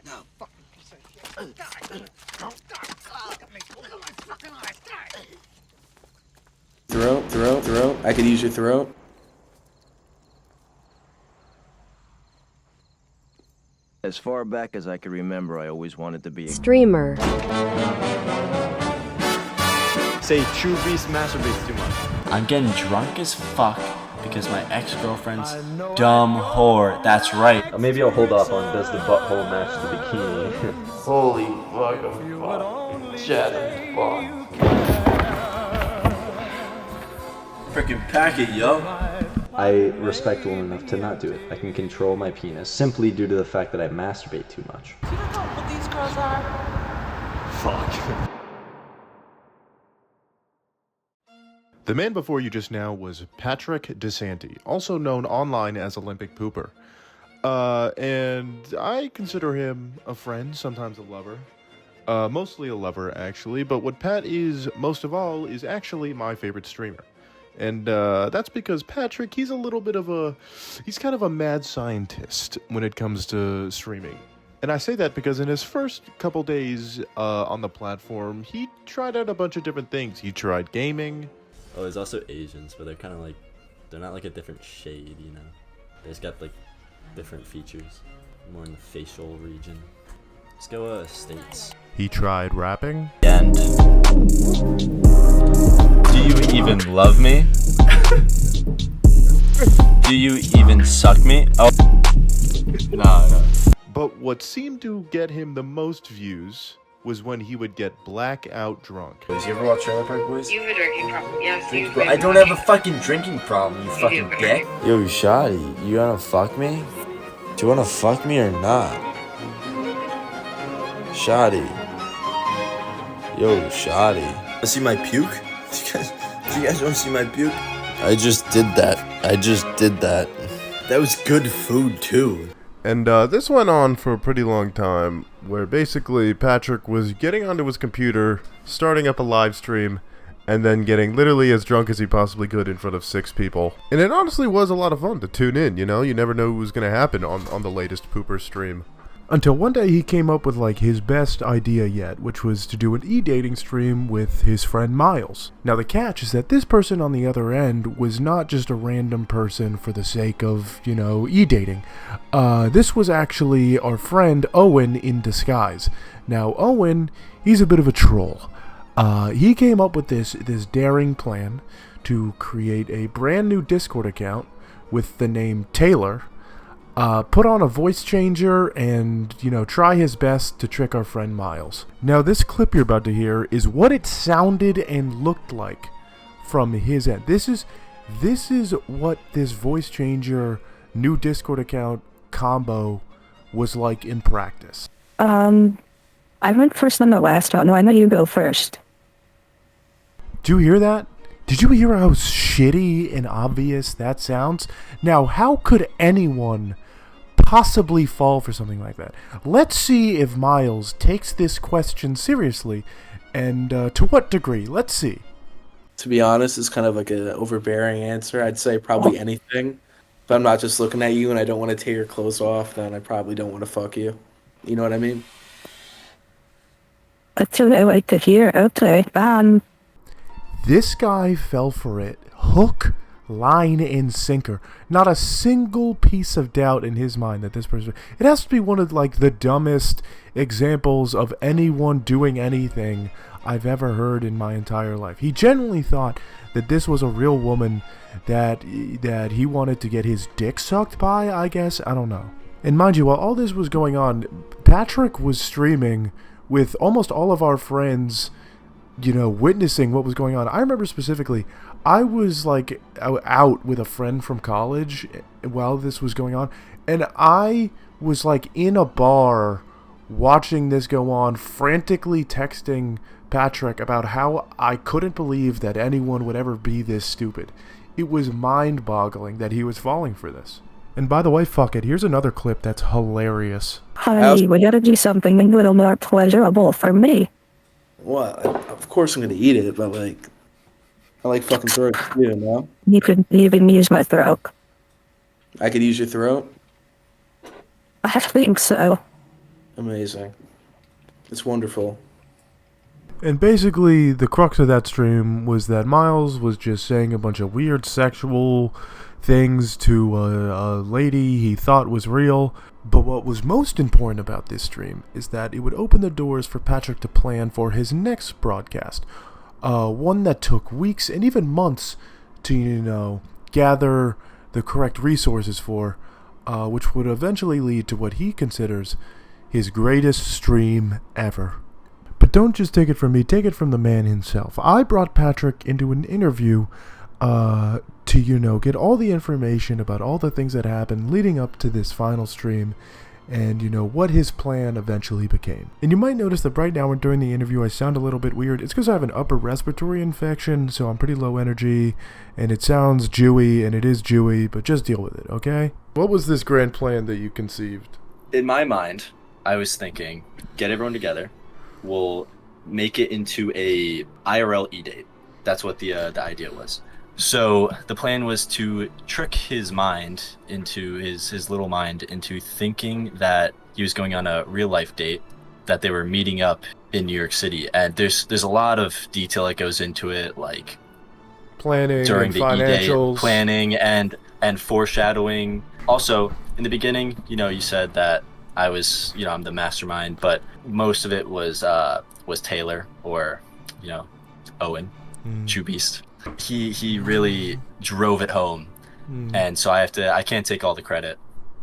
No. Fucking piece of shit. God. Look at me. Look at my fucking eyes. God. Throat. I could use your throat. As far back as I can remember, I always wanted to be a streamer. Say True Beast masturbates too much. I'm getting drunk as fuck because my ex-girlfriend's dumb whore. That's right. Maybe I'll hold off on does the butthole match the bikini. Holy fucking fuck. Shattered fuck. Freaking pack it, yo. I respect women enough to not do it. I can control my penis simply due to the fact that I masturbate too much. Do you know what these girls are? Fuck. The man before you just now was Patrick DeSanti, also known online as OlympicPooper. And I consider him a friend, sometimes a lover. Mostly a lover, actually, but what Pat is most of all is actually my favorite streamer. And that's because Patrick, he's kind of a mad scientist when it comes to streaming. And I say that because in his first couple days on the platform, he tried out a bunch of different things. He tried gaming. Oh, there's also Asians, but they're kind of like, they're not like a different shade, you know? They just got like different features, more in the facial region. Let's go states. He tried rapping. And do you even love me? Do you even suck me? Oh, no. But what seemed to get him the most views was when he would get blackout drunk. Boys, you ever watch Trailer Park Boys? You have a drinking problem. Yes, Bro, I don't have a fucking drinking problem, you fucking dick. Yo, Shotty, you wanna fuck me? Do you wanna fuck me or not? Shotty. Yo, Shotty. Wanna see my puke? Do you guys wanna see my puke? I just did that. That was good food, too. And this went on for a pretty long time, where basically Patrick was getting onto his computer, starting up a live stream, and then getting literally as drunk as he possibly could in front of 6 people. And it honestly was a lot of fun to tune in, you know? You never know what was going to happen on the latest Pooper stream. Until one day he came up with like his best idea yet, which was to do an e-dating stream with his friend Miles. Now the catch is that this person on the other end was not just a random person for the sake of, you know, e-dating. This was actually our friend Owen in disguise. Now Owen, he's a bit of a troll. He came up with this daring plan to create a brand new Discord account with the name Taylor. Put on a voice changer and, you know, try his best to trick our friend Miles. Now, this clip you're about to hear is what it sounded and looked like from his end. This is what this voice changer new Discord account combo was like in practice. I went first on the last one. No, I know you go first. Do you hear that? Did you hear how shitty and obvious that sounds? Now, how could anyone possibly fall for something like that? Let's see if Miles takes this question seriously, and to what degree. Let's see. To be honest, it's kind of like an overbearing answer. I'd say probably anything. If I'm not just looking at you and I don't want to take your clothes off, then I probably don't want to fuck you. You know what I mean? That's what I like to hear. Okay, This guy fell for it. Hook, line, and sinker. Not a single piece of doubt in his mind that this person... It has to be one of, like, the dumbest examples of anyone doing anything I've ever heard in my entire life. He genuinely thought that this was a real woman that he wanted to get his dick sucked by, I guess. I don't know. And mind you, while all this was going on, Patrick was streaming with almost all of our friends, you know, witnessing what was going on. I remember specifically, I was like out with a friend from college while this was going on, and I was like in a bar watching this go on, frantically texting Patrick about how I couldn't believe that anyone would ever be this stupid. It was mind-boggling that he was falling for this. And by the way, fuck it, here's another clip that's hilarious. Honey, we gotta do something a little more pleasurable for me. Well, of course I'm gonna eat it, but like, I like fucking throat too, you know? You could even use my throat. I could use your throat? I think so. Amazing. It's wonderful. And basically, the crux of that stream was that Miles was just saying a bunch of weird sexual things to a lady he thought was real. But what was most important about this stream is that it would open the doors for Patrick to plan for his next broadcast. One that took weeks and even months to, gather the correct resources for, which would eventually lead to what he considers his greatest stream ever. But don't just take it from me, take it from the man himself. I brought Patrick into an interview to, get all the information about all the things that happened leading up to this final stream and, what his plan eventually became. And you might notice that right now during the interview I sound a little bit weird. It's because I have an upper respiratory infection, so I'm pretty low energy, and it sounds Jewy, and it is Jewy, but just deal with it, okay? What was this grand plan that you conceived? In my mind, I was thinking, get everyone together. We'll make it into a IRL e-date. That's what the idea was. So the plan was to trick his mind into his little mind into thinking that he was going on a real life date, that they were meeting up in New York City. And there's a lot of detail that goes into it, like Planning during and the financials. e-date, planning and foreshadowing. Also, in the beginning, you said that I was, I'm the mastermind, but most of it was Taylor or, Owen, Chew Beast. He really drove it home, and so I can't take all the credit,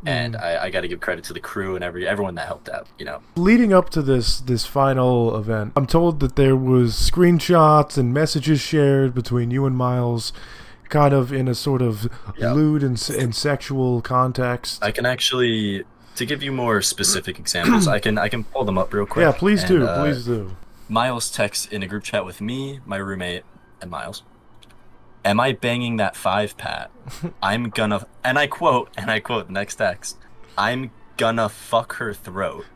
and I got to give credit to the crew and everyone that helped out. Leading up to this final event, I'm told that there was screenshots and messages shared between you and Miles, kind of in a sort of lewd and sexual context. I can actually, to give you more specific examples, I can pull them up real quick. Yeah, please do. Miles texts in a group chat with me, my roommate, and Miles. Am I banging that 5, Pat? I'm gonna, and I quote, the next text, I'm gonna fuck her throat.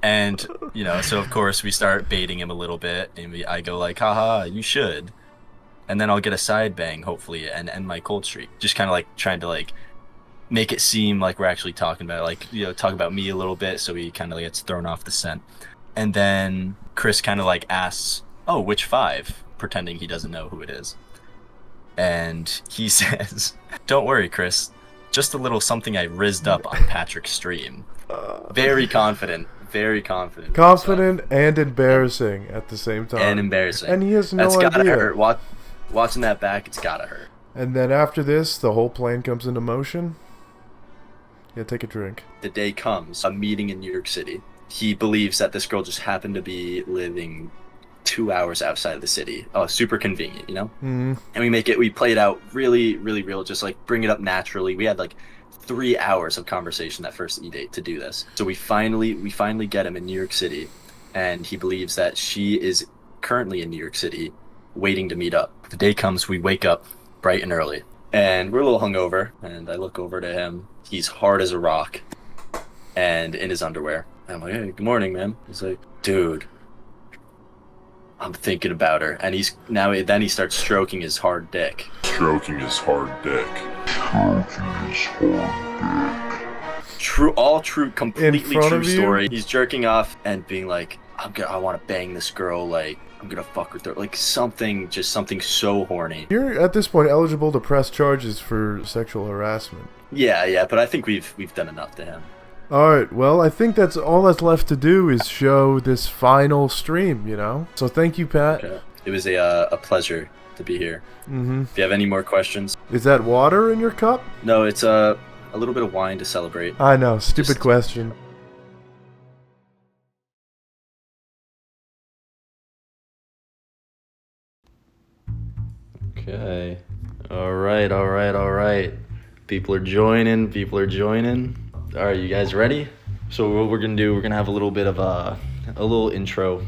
And, so of course we start baiting him a little bit, and I go like, haha, you should. And then I'll get a side bang, hopefully, and end my cold streak. Just kind of like trying to like make it seem like we're actually talking about it, like, talk about me a little bit, so he kind of gets thrown off the scent. And then Chris kind of like asks, oh, which 5? Pretending he doesn't know who it is. And he says, don't worry, Chris, just a little something I rizzed up on Patrick's stream. Very confident. Confident and embarrassing at the same time. And embarrassing. And he has no idea. That's gotta hurt. Watching that back, it's gotta hurt. And then after this, the whole plan comes into motion. Yeah, take a drink. The day comes, a meeting in New York City. He believes that this girl just happened to be living 2 hours outside of the city. Oh, super convenient, And we play it out really, really real, just like bring it up naturally. We had like 3 hours of conversation that first e-date to do this. So we finally get him in New York City, and he believes that she is currently in New York City waiting to meet up. The day comes, we wake up bright and early, and we're a little hungover, and I look over to him. He's hard as a rock and in his underwear. I'm like, hey, good morning, man. He's like, dude, I'm thinking about her. And then he starts stroking his hard dick. True, all true, completely true story. He's jerking off and being like, I want to bang this girl, like, I'm gonna fuck her throat, like something so horny. You're at this point eligible to press charges for sexual harassment. Yeah, but I think we've done enough to him. Alright, well, I think that's all that's left to do is show this final stream, So thank you, Pat. Okay. It was a pleasure to be here. If you have any more questions. Is that water in your cup? No, it's a little bit of wine to celebrate. I know, stupid question. Okay. Alright. People are joining. Alright, you guys ready? So what we're gonna do, we're gonna have a little bit of a little intro.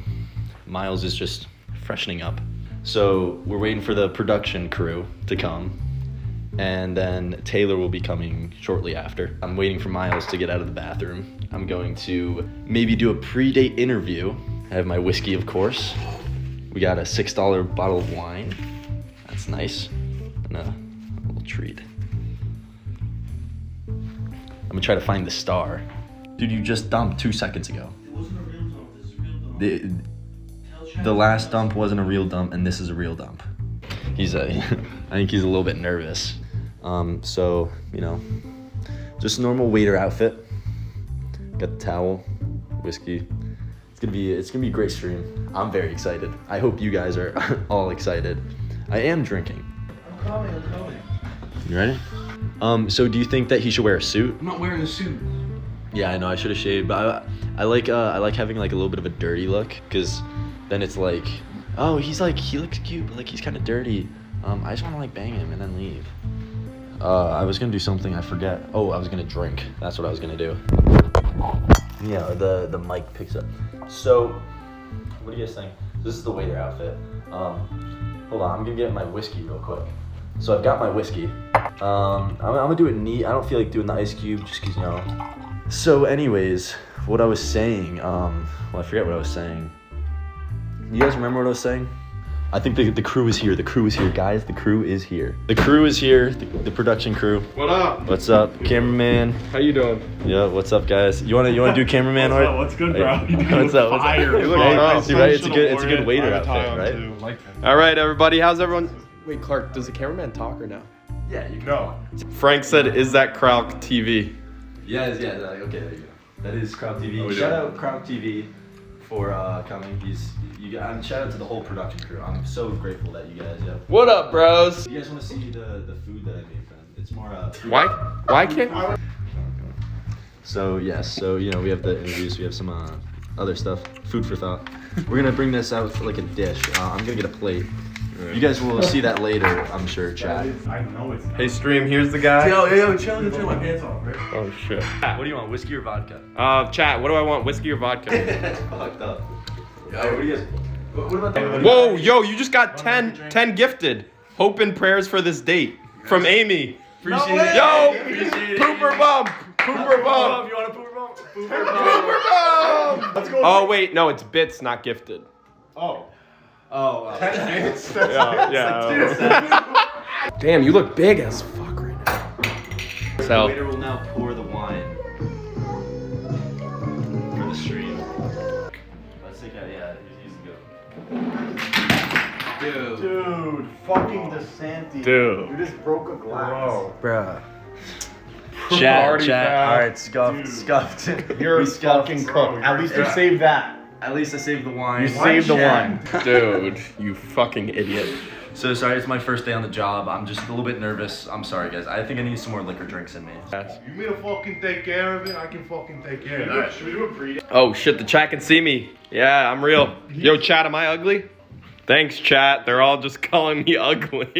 Miles is just freshening up. So we're waiting for the production crew to come, and then Taylor will be coming shortly after. I'm waiting for Miles to get out of the bathroom. I'm going to maybe do a pre-date interview. I have my whiskey, of course. We got a $6 bottle of wine. That's nice. And a little treat. I'm gonna try to find the star. Dude, you just dumped 2 seconds ago. It wasn't a real dump. This is a real dump. The last dump wasn't a real dump, and this is a real dump. I think he's a little bit nervous. So, you know, just normal waiter outfit. Got the towel, whiskey. It's gonna be a great stream. I'm very excited. I hope you guys are all excited. I am drinking. I'm coming. You ready? So do you think that he should wear a suit? I'm not wearing a suit. Yeah, I know I should have shaved, but I like having like a little bit of a dirty look, because then it's like, oh, he looks cute, but like he's kind of dirty. I just want to like bang him and then leave. I was gonna do something, I forget. Oh, I was gonna drink. That's what I was gonna do. Yeah, the mic picks up. So, what do you guys think? This is the waiter outfit. Hold on, I'm gonna get my whiskey real quick. So I've got my whiskey. I'm gonna do it neat. I don't feel like doing the ice cube just cause, you know. So anyways, what I was saying, well, I forget what I was saying. You guys remember what I was saying? I think the crew is here. The crew is here, guys. The crew is here. The crew is here. The production crew. What up? What's up, cameraman? How you doing? Yeah. What's up, guys? You wanna do cameraman art? What's good, bro? What's up? Fire, You look bro. see, right? It's a good waiter outfit, right? Like all right, everybody. How's everyone? Wait, Clark. Does the cameraman talk or no? Yeah. You can talk. Frank said, "Is that Krauk TV?" Yeah. Okay. There you go. That is Krauk TV. Oh, Shout out Krauk TV for coming. Shout out to the whole production crew. I'm so grateful that you guys. What up, bros? You guys want to see the food that I made, friend? It's more. Why can't? So yes. So you know we have the interviews. We have some other stuff. Food for thought. We're gonna bring this out for like a dish. I'm gonna get a plate. You guys will see that later, I'm sure, chat. I know it's. Hey, stream. Here's the guy. Yo, chill my pants off, right? Oh shit. What do you want? Whiskey or vodka? Chat. What do I want? Whiskey or vodka? That's fucked up. What do you guys? What about that? Whoa, yo, you just got 10 gifted. Hope and prayers for this date from Amy. Appreciate it. Yo, Appreciate it. pooper bump. Pooper bump. You want a pooper bump? Pooper bump. Let's go. Oh wait, no, it's bits, not gifted. Oh. 10 bits. Yeah. Damn, you look big as fuck right now. The waiter will now pour the wine for the stream. Let's take out, he's the go. Dude, fucking DeSanti. Dude. You just broke a glass. Bruh. Chat. Alright, scuffed. You're scuffed. fucking cooked. At least you saved that. At least I saved the wine. You saved the wine. Dude, you fucking idiot. So sorry, it's my first day on the job. I'm just a little bit nervous. I'm sorry, guys. I think I need some more liquor drinks in me. You mean to fucking take care of it? I can fucking take care of it. Should we do a pre-date? Oh shit, the chat can see me. Yeah, I'm real. Yo, chat, am I ugly? Thanks, chat. They're all just calling me ugly.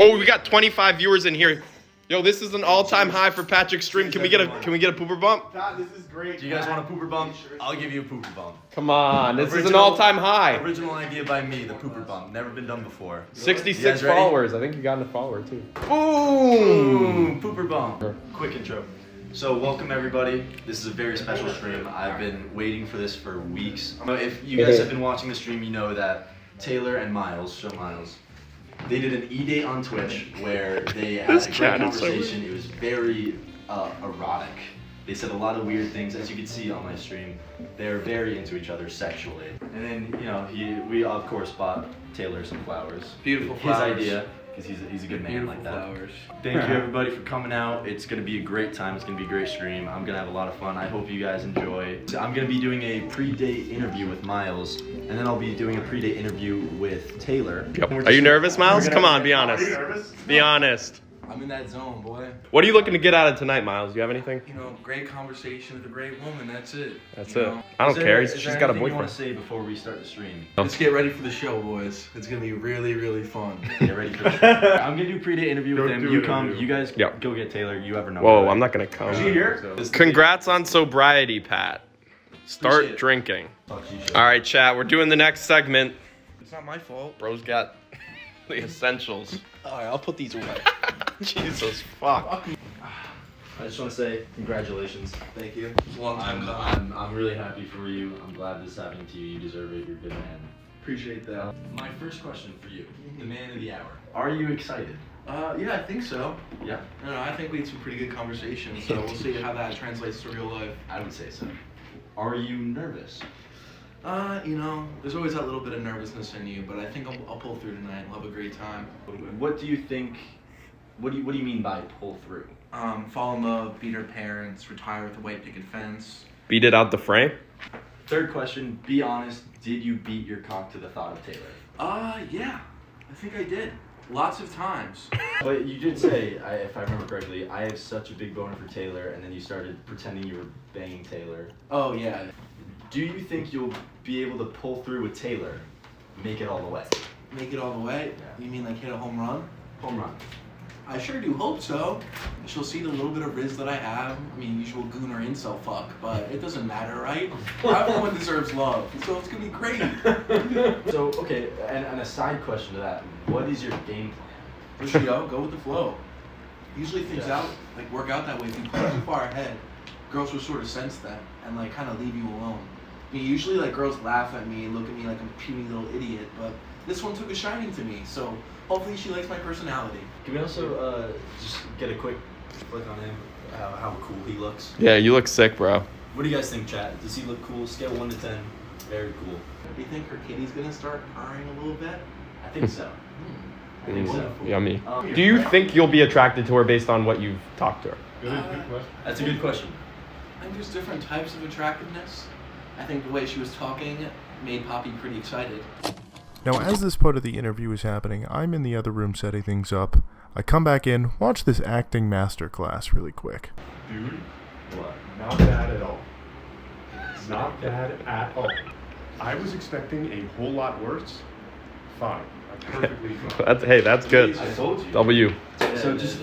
Oh, we got 25 viewers in here. Yo, this is an all-time high for Patrick's stream. Can we get a pooper bump? God, this is great. Do you guys want a pooper bump? I'll give you a pooper bump. Come on, this is an all-time high. Original idea by me, the pooper bump. Never been done before. 66 followers. I think you got a follower too. Boom! Pooper bump. Quick intro. So welcome everybody. This is a very special stream. I've been waiting for this for weeks. If you guys have been watching the stream, you know that Taylor and Miles, show Miles, they did an e-date on Twitch where they had a great conversation. It was very erotic. They said a lot of weird things, as you can see on my stream. They're very into each other sexually. And then, you know, we of course bought Taylor some flowers. Beautiful flowers. His idea, because he's a good man like that. Flowers. Thank you everybody for coming out. It's gonna be a great time. It's gonna be a great stream. I'm gonna have a lot of fun. I hope you guys enjoy. I'm gonna be doing a pre-date interview with Miles, and then I'll be doing a pre-date interview with Taylor. Yep. Are you nervous, Miles? Come on, be honest. Are you nervous? Be honest. I'm in that zone, boy. What are you looking to get out of tonight, Miles? Do you have anything? You know, great conversation with a great woman. That's it. That's you it. know? I don't care. Is She's there got a anything you want boyfriend. to say before we start the stream? Let's get ready for the show, boys. It's gonna be really, really fun. Get ready for the show. I'm gonna do pre-date interview with him. You come. You guys Yep. go get Taylor. You ever know? Whoa, I'm not gonna come. Is she here? Congrats on sobriety, Pat. Start Appreciate it. drinking. Fuck you, shit. All right, chat. We're doing the next segment. It's not my fault. Bro's got the essentials. All right, I'll put these away. Jesus fuck. I just want to say congratulations. Thank you. It's a long time coming. I'm really happy for you. I'm glad this is happening to you. You deserve it. You're a good man. Appreciate that. My first question for you, the man of the hour. Are you excited Yeah, I think so. Yeah. No, I think we had some pretty good conversations, so we'll see how that translates to real life. I would say so. Are you nervous? You know, there's always that little bit of nervousness in you, but I think I'll pull through tonight. We'll have a great time. What do you think? What do you mean by pull through? Fall in love, beat her parents, retire with a white picket fence. Beat it out the frame? Third question, be honest, did you beat your cock to the thought of Taylor? Yeah. I think I did. Lots of times. But you did say, if I remember correctly, I have such a big boner for Taylor, and then you started pretending you were banging Taylor. Oh, yeah. Do you think you'll be able to pull through with Taylor, make it all the way? Make it all the way? Yeah. You mean like hit a home run? Home run. I sure do hope so. She'll see the little bit of riz that I have. I mean, usual goon or incel fuck, but it doesn't matter, right? Everyone deserves love, so it's gonna be great. So, okay, and a side question to that, what is your game plan? Just, go with the flow. Usually things work out that way. If you plan too far ahead, girls will sort of sense that and like kind of leave you alone. I mean, usually like girls laugh at me and look at me like I'm a puny little idiot, but this one took a shining to me, so hopefully she likes my personality. Can we also just get a quick look on him, how cool he looks? Yeah, you look sick, bro. What do you guys think, chat? Does he look cool? Scale 1 to 10. Very cool. Do you think her kitty's gonna start purring a little bit? I think so. I think so. Yummy. Do you think you'll be attracted to her based on what you've talked to her? That's a good question. I think there's different types of attractiveness. I think the way she was talking made Poppy pretty excited. Now, as this part of the interview is happening, I'm in the other room setting things up. I come back in, watch this acting masterclass really quick. Dude, What? not bad at all. Not bad at all. I was expecting a whole lot worse. Fine. Perfectly fine. That's good. I told you. W. So just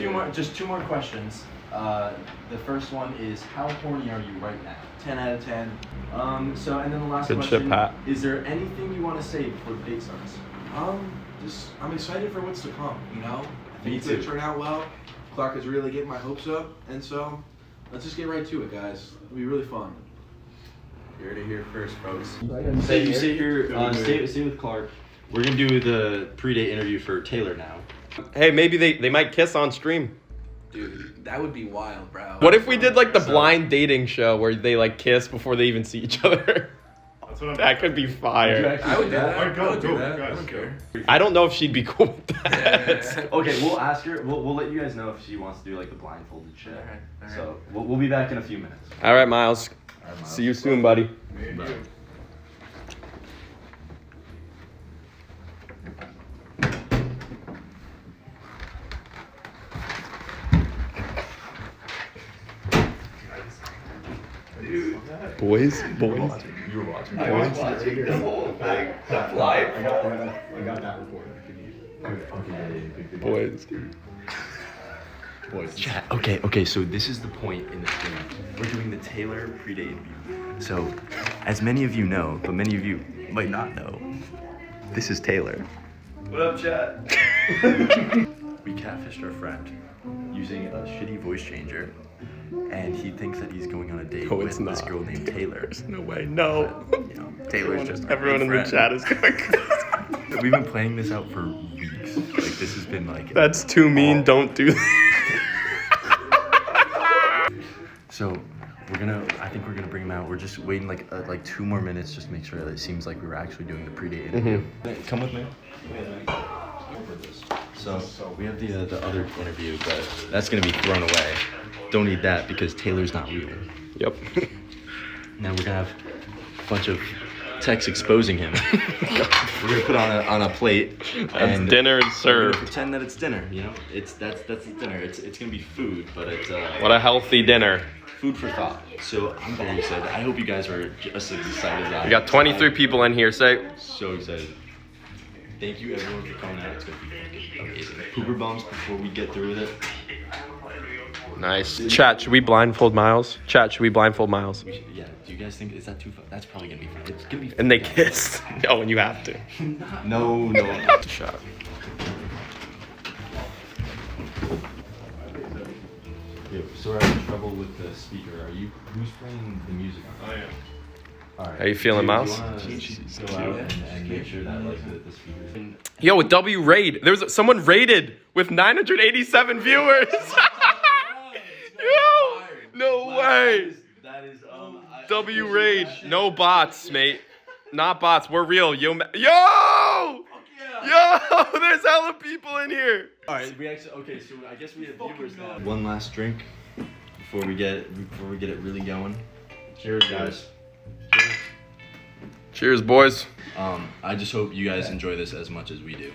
two more questions. The first one is, how horny are you right now? 10 out of 10. So and then the last Good question, shit, Pat. is there anything you want to say before the date starts? I'm excited for what's to come, you know? I think Me it's gonna too. turn out well. Clark is really getting my hopes up, and so let's just get right to it, guys. It'll be really fun. You heard it here first, folks. Stay with Clark. We're gonna do the pre-date interview for Taylor now. Hey, maybe they might kiss on stream. Dude, that would be wild, bro. What if we did like the blind dating show where they like kiss before they even see each other? That's what I'm That could be fire. I would do that. Alright, I would do go, that. guys, I don't go. care. I don't know if she'd be cool with that. Okay, we'll ask her. We'll let you guys know if she wants to do like the blindfolded shit. Alright. So we'll be back in a few minutes. All right, Miles. See you soon, buddy. Bye. Boys. You were watching. I was watching the whole thing. Live. I got that recorded. Boys. Chat. Okay. So this is the point in the stream. We're doing the Taylor pre-date interview. So, as many of you know, but many of you might not know, this is Taylor. What up, chat? We catfished our friend using a shitty voice changer, and he thinks that he's going on a date No, with it's this not. girl named Taylor. There's no way. No. But, Taylor's just our Everyone in the friend. chat is going. We've been playing this out for weeks. Like this has been like. That's too mean. Don't do that. So I think we're gonna bring him out. We're just waiting like 2 more minutes just to make sure that it seems like we were actually doing the pre-date interview. Come with me. So we have the other interview, but that's gonna be thrown away. Don't need that because Taylor's not real. Yep. Now we're gonna have a bunch of texts exposing him. We're gonna put on a plate and dinner is we're served. gonna pretend that it's dinner. You know, that's the dinner. It's gonna be food, but it's What a healthy dinner. food for thought. So I'm very excited. I hope you guys are just as excited as I am. We got 23 people in here. Say. So excited. Thank you everyone for coming out. It's gonna be amazing. Pooper bombs before we get through with it. Nice. Chat, should we blindfold Miles? Chat, should we blindfold Miles? Yeah. Do you guys think is that too fun? That's probably gonna be fun. It's gonna be. And they kissed. Oh, and you have to. No. Shot. Yo, so we're having trouble with the speaker. Who's playing the music on? I am. Alright. How you feeling, Miles? Go out and make sure that like this feeder. Yo, W raid. There's someone raided with 987 viewers. Yo, no way. That is W raid. No bots, mate. Not bots. We're real. Yo. Yo, there's hella people in here. Alright, we actually okay, so I guess we have viewers now. One last drink before we get it really going. Cheers, guys. Cheers, boys. I just hope you guys enjoy this as much as we do.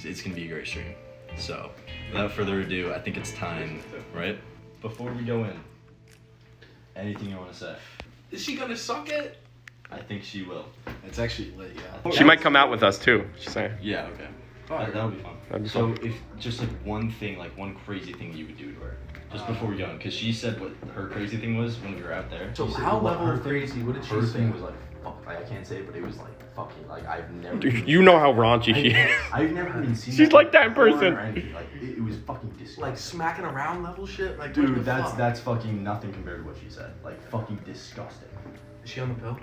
It's gonna be a great stream. So, without further ado, I think it's time, right? Before we go in, anything you want to say? Is she gonna suck it? I think she will. It's actually lit, yeah. She might come out with us too. She's saying. Yeah, okay. That'll be fun. That'd be so fun. if just like one thing, like one crazy thing you would do to her, just before we go in, because she said what her crazy thing was when we were out there. So She said how what level her of crazy? What did she Her say? thing was like, fuck, like I can't say it, but it was like fucking, like I've never. Dude, you know how raunchy she is. I've never even seen. She's like that in porn person. or anything. Like it was fucking disgusting. Like smacking around level shit? Like what Dude, the fuck? that's fucking nothing compared to what she said. Like fucking disgusting. Is she on the pill?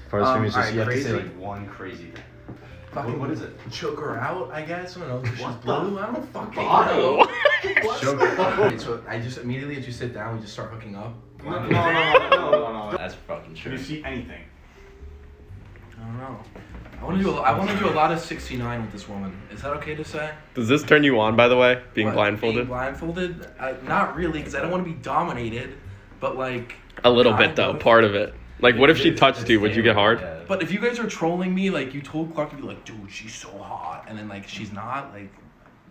First thing is just alright, you have to say crazy. like one crazy thing. Fucking What is it? Choke her out, I guess. I don't know. 'Cause she's What blue. the I don't fucking fuck? know. Choke her out. Okay, so I just immediately as you sit down, we just start hooking up. No. That's fucking true. Can you see anything? I don't know. I want to do a lot of 69 with this woman. Is that okay to say? Does this turn you on, by the way? Being What, blindfolded? Being blindfolded? Not really, because I don't want to be dominated. But like. A little bit kind though. of. Part of it. Like, what if she touched you? Would you get hard? But if you guys are trolling me, like you told Clark to be like, dude, she's so hot, and then like she's not, like.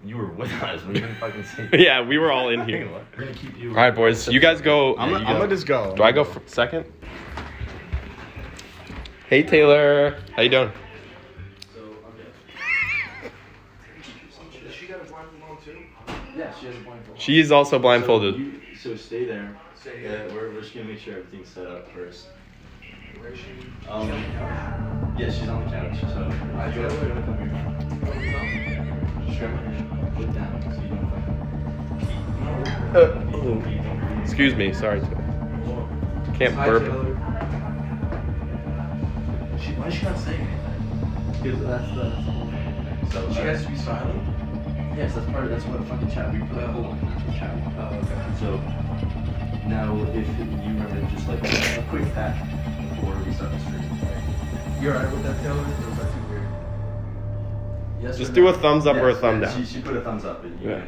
You were with us. We didn't fucking say. Yeah, we were all in here. We're gonna keep you. All right, boys. You guys go. I'm gonna just go. Do I go second? Hey, Taylor. How you doing? Does she got a blindfold on too? Yeah, she has a blindfold. She is also blindfolded. So stay there. Stay here. Yeah, we're just gonna make sure everything's set up first. Where is she? Yeah, she's on the couch. So I go do. to the computer. Put down so you don't Excuse me. Sorry. Can't Hi, burp. Taylor. Why is she not saying anything? Because that's the whole thing. So She has to be silent? Yes, that's what fucking chat. We put a whole line. That's what chat. Oh, okay. So now, if you remember, just like a quick pack before we start the stream. You're alright with that, Taylor? Or is that too weird? Yes. Just or do no? a thumbs up or a Yes, thumb yes, down. She put a thumbs up. But Yeah.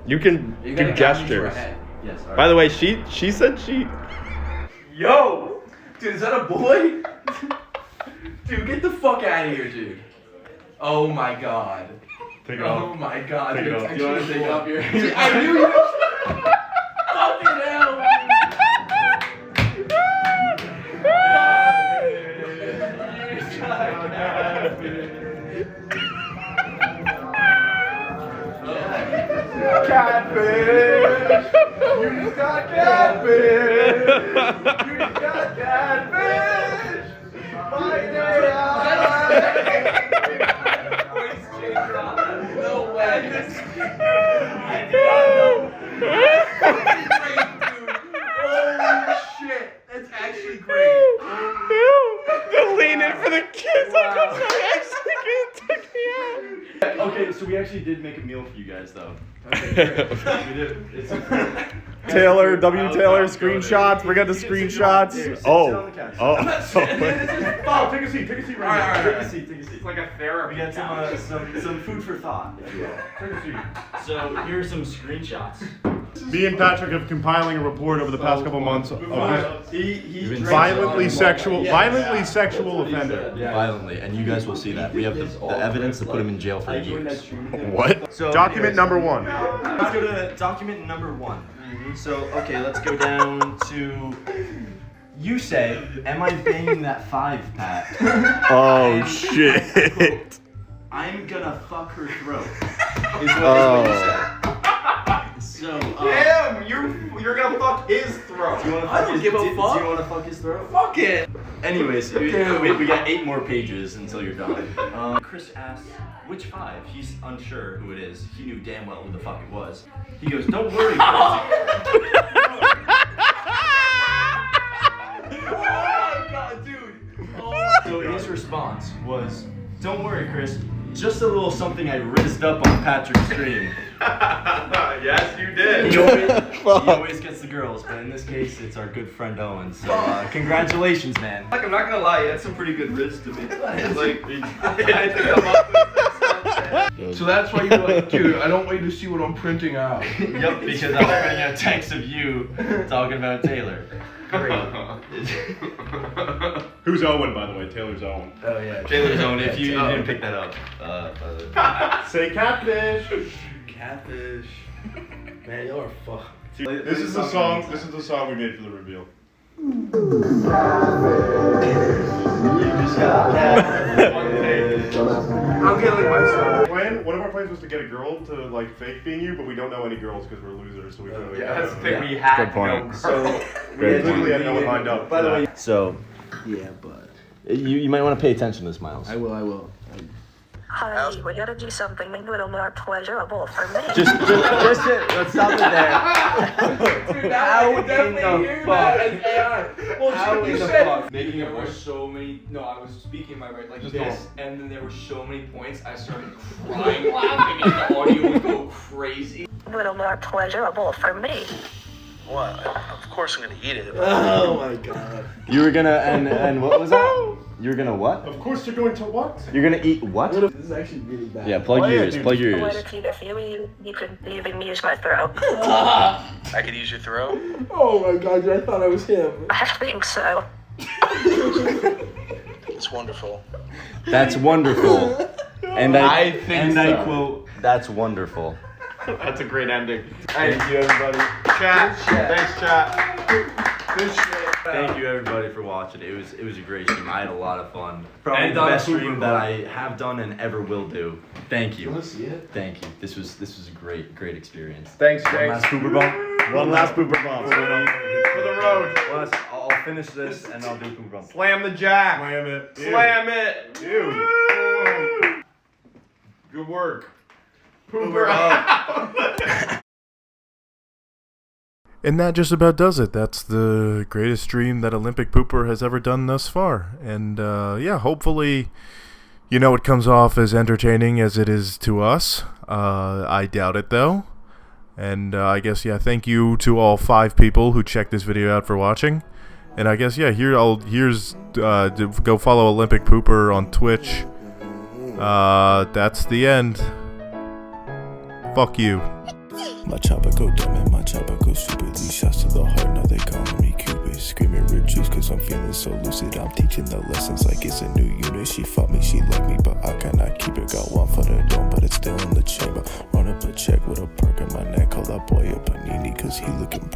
You can You do gotta guide me for a gestures. head. Yes. All right. By the way, she said she. Yo! Dude, is that a boy? Dude, get the fuck out of here, dude. Oh my god. Take it Oh off. my god, Take it dude. off. Do you want to take off your? See, I knew you. Fucking hell. Catfish! You just got catfish! You just got catfish! No way. Holy shit. That's actually great. The lean in for the kids. I'm actually gonna take me out. Okay, so we actually did make a meal for you guys, though. Okay, great. We did. It's Taylor, W. Taylor, screenshots. We got the screenshots. Here, sit Oh. on the couch. Oh. Oh, take a seat. Take a seat right Alright, here. alright, Take a seat. Take a seat. It's like a therapy. We got some food for thought, if you will. Take a seat. So here are some screenshots. Me and Patrick have compiling a report over the past couple months of He violently sexual offender. Violently, and you guys will see that. We have the evidence to put him in jail for years. What? So Document number 1. Let's go to document number 1. So, okay, let's go down to... You say, am I banging that 5, Pat? Oh shit. I'm gonna fuck her throat. Is what you said. So, Damn, you're gonna fuck his throat. do you wanna I fuck don't his, give a do you fuck. wanna fuck his throat? Fuck it. Anyways, we got 8 more pages until you're done. Chris asks, which 5? He's unsure who it is. He knew damn well who the fuck it was. He goes, don't worry, Chris. Oh my god, dude. So his response was, "Don't worry, Chris. Just a little something I rizzed up on Patrick's stream." Yes, you did. He always gets the girls, but in this case, it's our good friend Owen. So congratulations, man. Like, I'm not gonna lie, you had some pretty good riz to me. Like, I think I'm up with this. So that's why you're like, dude, I don't wait to see what I'm printing out. Yep, because I'm printing out texts of you talking about Taylor. Great. Who's Owen, by the way? Taylor's Owen. Oh yeah, Taylor's Owen. If you didn't pick that up, say catfish. Catfish. Man, y'all are fucked. This is the song. This is the song we made for the reveal. I'm getting myself. One of our plans was to get a girl to like fake being you, but we don't know any girls because we're losers, so we couldn't. That's the thing, we had good point. no So we literally had no one lined up. By the way, so Yeah, but you might want to pay attention to this, Miles. I will. Honey, we gotta do something a little more pleasurable for me. Just let's stop it there. Dude, How I definitely hear that as AI. Well, How you in the said fuck? making it worse. So many. No, I was speaking my right like this, and then there were so many points. I started crying, laughing, and the audio would go crazy. A little more pleasurable for me. What? Of course I'm gonna eat it. Oh my god. You were gonna and what was that? You were gonna what? Of course you're going to what? You're gonna eat what? This is actually really bad. Yeah, plug your ears. Plug your What ears. if you feel you could even use my throat? I could use your throat. Oh my god, dude, I thought I was him. I think so. It's wonderful. That's wonderful. And I think I so. quote, "That's wonderful." That's a great ending. Thank you, everybody. Chat. Thanks, chat. Good shit. Thank you, everybody, for watching. It was a great stream. I had a lot of fun. Probably And the best Super stream Bowl. that I have done and ever will do. Thank you. Wanna see it? Thank you. This was a great experience. Thanks, One last pooper bump. One last pooper bump. For the road. I'll finish this and I'll do pooper bump. Slam the jack. Slam it. Slam it. Ew. Good work. Pooper out. And that just about does it. That's the greatest stream that OlympicPooper has ever done thus far. And yeah, hopefully, it comes off as entertaining as it is to us. I doubt it, though. And I guess, yeah, thank you to all 5 people who checked this video out for watching. And I guess, yeah, here's go follow OlympicPooper on Twitch. That's the end. Fuck you. My chopper go dumb and my chopper go stupid. These shots to the heart, now they calling me Cupid. Screaming red juice cause I'm feeling so lucid. I'm teaching the lessons like it's a new unit. She fought me, she liked me, but I cannot keep it. Got one for the dome, but it's still in the chamber. Run up a check with a perk in my neck. Call that boy a panini cause he looking